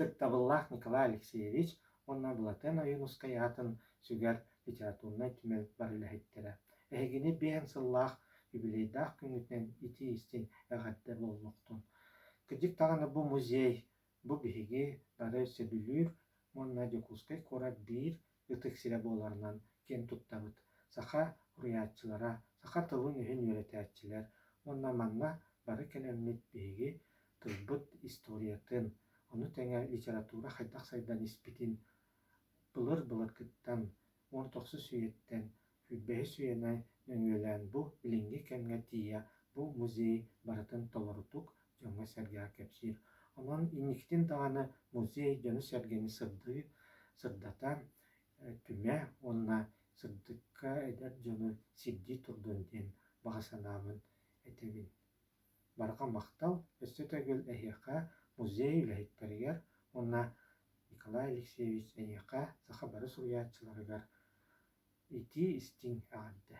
Тыктабыллах Николай Алексеевич онна булатын Аюнускаятын сүгер литературна түмел барылахиттера. Эхигини бен сыллах юбилейдах күнгүтен ити истин эгатте болмуктун. Кыдик таганы бу музей, бу биһиги бары сөбүлүр монна Дьокускай кора бир ытык сире боларынан кен туттабыт. Саха уруяччылара, саха тылын үһүн үөретээччилер, монна манна бары кенеммит биһиги тылбыт историятын, ону теңе литература хайдах сайдан испитин былыр кыттан, 19 сүйеттен, хүлбэһи сүйенай нөҥүөлээн бу билиҥҥи кэмҥэ тиийэ бу музей барытын толорутук дьоҥҥа сэргээх кэпсиир. Онон инниктин даҕаны музей дьону сэргэни сырдата түмэ онна сырдыкка эдэр дьону сирдии турдун диэн баҕасанаабын этебин. Барга мактал өссөтөгүл эһиэхэ музей үлэһиттеригэр онна Николай Алексеевич эйиэхэ саха бары суруйааччыларыгар ити истиҥ аҕадда.